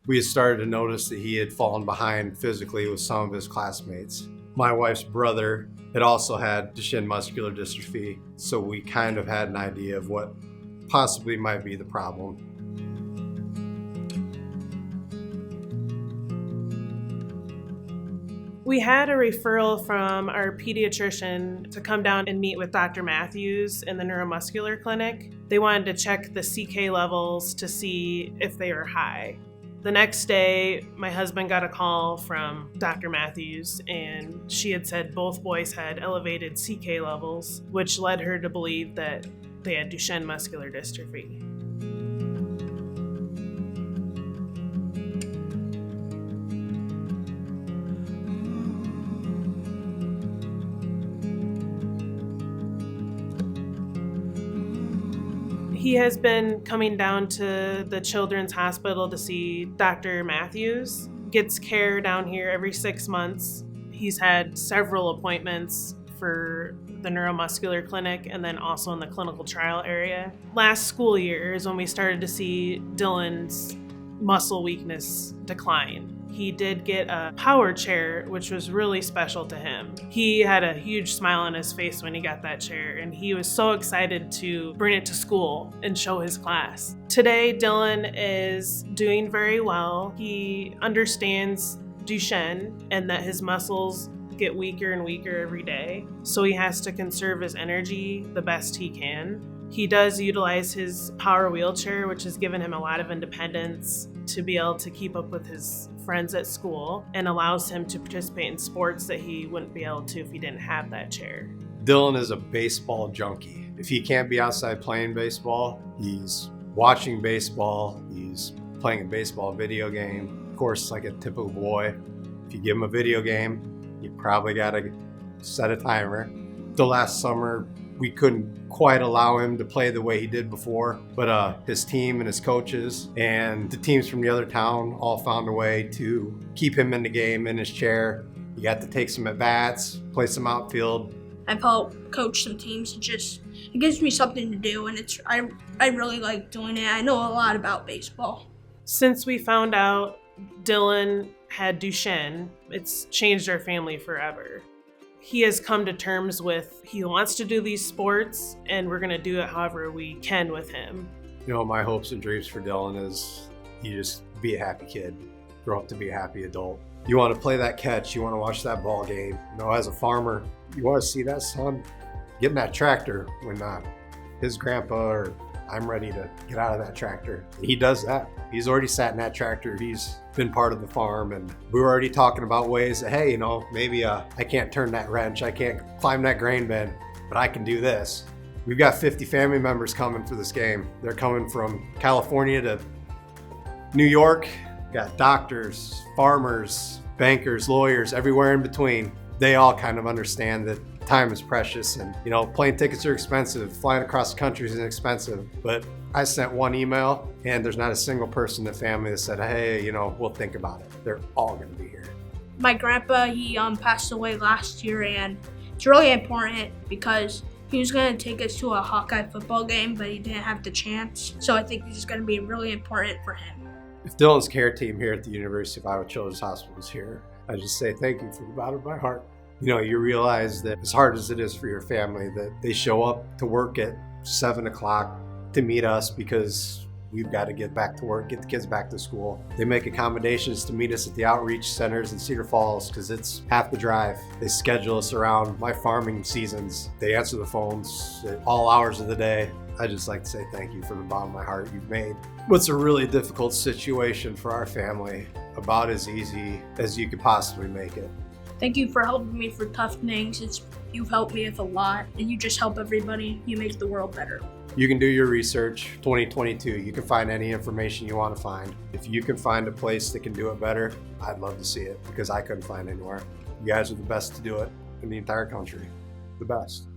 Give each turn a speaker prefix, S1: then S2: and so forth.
S1: We had started to notice that he had fallen behind physically with some of his classmates. My wife's brother had also had Duchenne Muscular Dystrophy, so we kind of had an idea of what possibly might be the problem.
S2: We had a referral from our pediatrician to come down and meet with Dr. Matthews in the neuromuscular clinic. They wanted to check the CK levels to see if they were high. The next day, my husband got a call from Dr. Matthews, and she had said both boys had elevated CK levels, which led her to believe that they had Duchenne Muscular Dystrophy. He has been coming down to the Children's Hospital to see Dr. Matthews, gets care down here every 6 months. He's had several appointments for the neuromuscular clinic and then also in the clinical trial area. Last school year is when we started to see Dylan's muscle weakness decline. He did get a power chair, which was really special to him. He had a huge smile on his face when he got that chair, and he was so excited to bring it to school and show his class. Today, Dylan is doing very well. He understands Duchenne and that his muscles get weaker and weaker every day, so he has to conserve his energy the best he can. He does utilize his power wheelchair, which has given him a lot of independence to be able to keep up with his friends at school and allows him to participate in sports that he wouldn't be able to if he didn't have that chair.
S1: Dylan is a baseball junkie. If he can't be outside playing baseball, he's watching baseball, he's playing a baseball video game. Of course, like a typical boy, if you give him a video game, you probably gotta set a timer. The last summer, we couldn't quite allow him to play the way he did before, but his team and his coaches and the teams from the other town all found a way to keep him in the game in his chair. He got to take some at-bats, play some outfield.
S3: I've helped coach some teams. It gives me something to do, and I really like doing it. I know a lot about baseball.
S2: Since we found out Dylan had Duchenne, it's changed our family forever. He has come to terms with he wants to do these sports, and we're going to do it however we can with him.
S1: You know, my hopes and dreams for Dylan is you just be a happy kid, grow up to be a happy adult. You want to play that catch, you want to watch that ball game. You know, as a farmer, you want to see that son get in that tractor when his grandpa or I'm ready to get out of that tractor. He does that. He's already sat in that tractor. He's been part of the farm, and we were already talking about ways that, hey, you know, maybe I can't turn that wrench, I can't climb that grain bin, but I can do this. We've got 50 family members coming for this game. They're coming from California to New York. We've got doctors, farmers, bankers, lawyers, everywhere in between. They all kind of understand that time is precious, and you know, plane tickets are expensive, flying across the country is inexpensive, but I sent one email and there's not a single person in the family that said, hey, you know, we'll think about it. They're all gonna be here.
S3: My grandpa, he passed away last year, and it's really important because he was going to take us to a Hawkeye football game, but he didn't have the chance. So I think this is going to be really important for him.
S1: If Dylan's care team here at the University of Iowa Children's Hospital is here, I just say thank you from the bottom of my heart. You know, you realize that as hard as it is for your family, that they show up to work at 7 o'clock to meet us because we've got to get back to work, get the kids back to school. They make accommodations to meet us at the outreach centers in Cedar Falls because it's half the drive. They schedule us around my farming seasons. They answer the phones at all hours of the day. I just like to say thank you from the bottom of my heart. You've made what's a really difficult situation for our family about as easy as you could possibly make it.
S3: Thank you for helping me for tough things. You've helped me with a lot, and you just help everybody. You make the world better.
S1: You can do your research. 2022, you can find any information you want to find. If you can find a place that can do it better, I'd love to see it because I couldn't find anywhere. You guys are the best to do it in the entire country. The best.